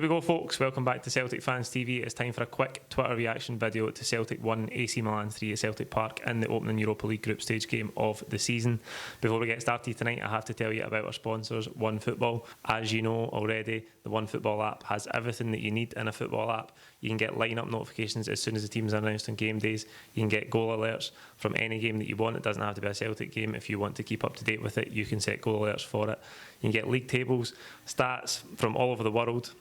Here we go, folks. Welcome back to Celtic Fans TV. It's time for a quick Twitter reaction video to Celtic 1, AC Milan 3 at Celtic Park in the opening Europa League group stage game of the season. Before we get started tonight, I have to tell you about our sponsors, OneFootball. As you know already, the OneFootball app has everything that you need in a football app. You can get line-up notifications as soon as the teams are announced on game days. You can get goal alerts from any game that you want. It doesn't have to be a Celtic game. If you want to keep up to date with it, you can set goal alerts for it. You can get league tables, stats from all over the world.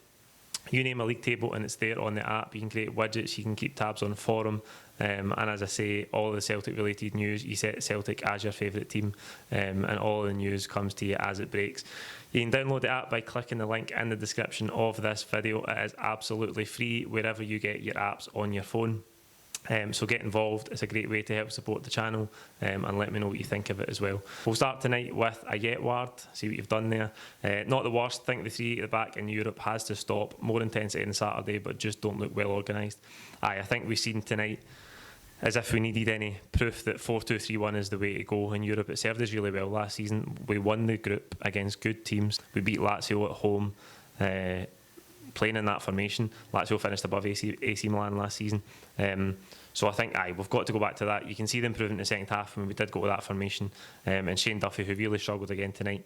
You name a league table and it's there on the app. You can create widgets, you can keep tabs on forum, and as I say, all the Celtic related news, you set Celtic as your favourite team, and all the news comes to you as it breaks. You can download the app by clicking the link in the description of this video. It is absolutely free wherever you get your apps on your phone. So get involved. It's a great way to help support the channel, and let me know what you think of it as well. We'll start tonight with a Yetward, see what you've done there. Not the worst. I think the three at the back in Europe has to stop. More intensity on Saturday, but just don't look well organised. I think we've seen tonight, as if we needed any proof that 4-2-3-1 is the way to go in Europe. It served us really well last season. We won the group against good teams. We beat Lazio at home, playing in that formation. Lazio finished above AC Milan last season. So I think we've got to go back to that. You can see the improvement in the second half when we did go to that formation. And Shane Duffy, who really struggled again tonight,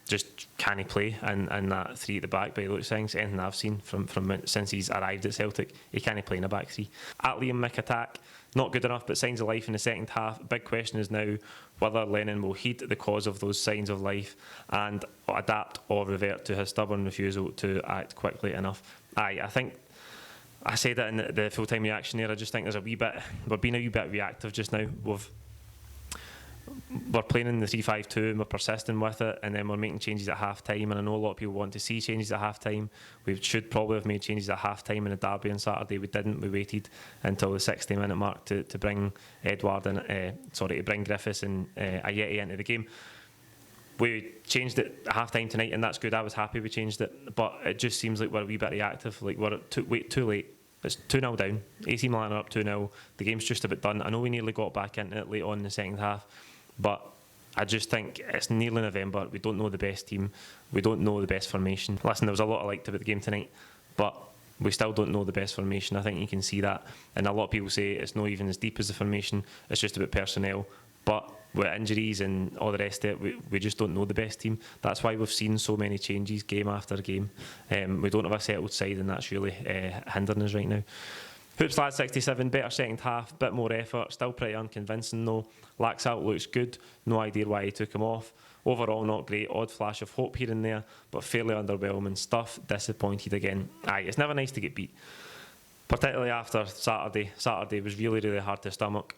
just can't play and that three at the back by the looks of things. Anything I've seen from since he's arrived at Celtic, he can't play in a back three. At Liam Mick attack, not good enough, but signs of life in the second half. Big question is now whether Lennon will heed the cause of those signs of life and adapt or revert to his stubborn refusal to act quickly enough. I think I said that in the full-time reaction there. I just think there's we're being a wee bit reactive just now. We're playing in the 3-5-2 and we're persisting with it, and then we're making changes at half time, and I know a lot of people want to see changes at half time. We should probably have made changes at half time in the derby on Saturday. We didn't. We waited until the 60-minute mark to bring to bring Griffiths and Ajeti into the game. We changed it at half time tonight, and that's good. I was happy we changed it, but it just seems like we're a wee bit reactive. Like we're too late. It's 2-0 down. AC Milan are up 2-0. The game's just about done. I know we nearly got back into it late on in the second half, but I just think it's nearly November. We don't know the best team. We don't know the best formation. Listen, there was a lot I liked about the game tonight, but we still don't know the best formation. I think you can see that. And a lot of people say it's not even as deep as the formation. It's just about personnel. But with injuries and all the rest of it, we just don't know the best team. That's why we've seen so many changes game after game. We don't have a settled side, and that's really hindering us right now. Hoops Lad 67, better second half, bit more effort, still pretty unconvincing though. Laxalt looks good, no idea why he took him off. Overall not great, odd flash of hope here and there, but fairly underwhelming stuff. Disappointed again. It's never nice to get beat, particularly after Saturday. Saturday was really hard to stomach.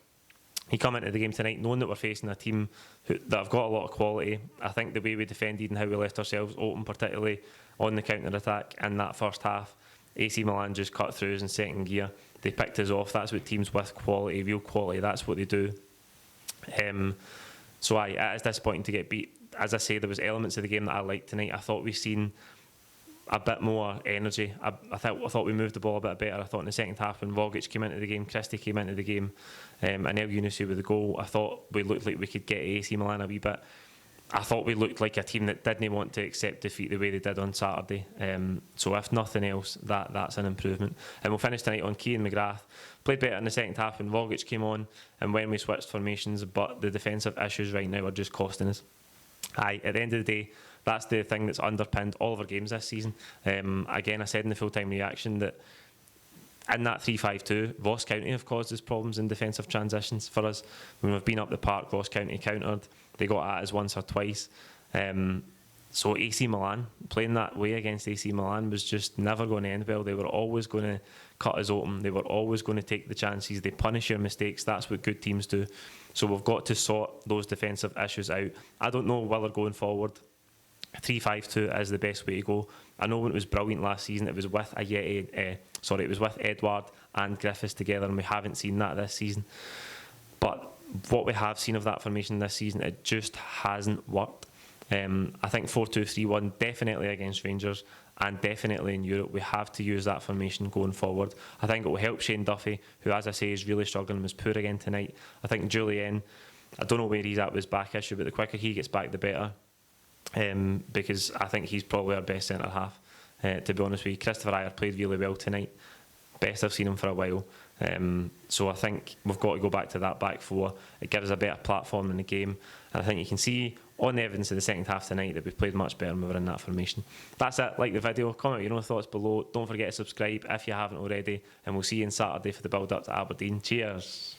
You come into the game tonight knowing that we're facing a team that have got a lot of quality. I think the way we defended and how we left ourselves open, particularly on the counter-attack in that first half, AC Milan just cut through us in second gear. They picked us off. That's what teams with quality, real quality, that's what they do. So it is disappointing to get beat. As I say, there was elements of the game that I liked tonight. I thought we've seen a bit more energy. I thought we moved the ball a bit better. I thought in the second half when Vogic came into the game, Christie came into the game, and El Yunusu with the goal, I thought we looked like we could get AC Milan a wee bit. I thought we looked like a team that didn't want to accept defeat the way they did on Saturday. So if nothing else, that's an improvement. And we'll finish tonight on Keane McGrath. Played better in the second half when Vogic came on and when we switched formations, but the defensive issues right now are just costing us. At the end of the day, that's the thing that's underpinned all of our games this season. Again, I said in the full-time reaction that in that 3-5-2, Ross County have caused us problems in defensive transitions for us. When we've been up the park, Ross County countered. They got at us once or twice. So AC Milan, playing that way against AC Milan was just never going to end well. They were always going to cut us open. They were always going to take the chances. They punish your mistakes. That's what good teams do. So we've got to sort those defensive issues out. I don't know whether going forward 3-5-2 is the best way to go. I know when it was brilliant last season, it was with it was with Edward and Griffiths together, and we haven't seen that this season. But what we have seen of that formation this season, it just hasn't worked. I think 4-2-3-1 definitely against Rangers and definitely in Europe. We have to use that formation going forward. I think it will help Shane Duffy, who, as I say, is really struggling and was poor again tonight. I think Julian, I don't know where he's at with his back issue, but the quicker he gets back, the better. Because I think he's probably our best centre half. to be honest with you. Christopher Ayer played really well tonight. Best I've seen him for a while. So I think we've got to go back to that back four. It gives us a better platform in the game. And I think you can see on the evidence of the second half tonight that we've played much better when we were in that formation. That's it. Like the video. Comment your own thoughts below. Don't forget to subscribe if you haven't already. And we'll see you on Saturday for the build-up to Aberdeen. Cheers.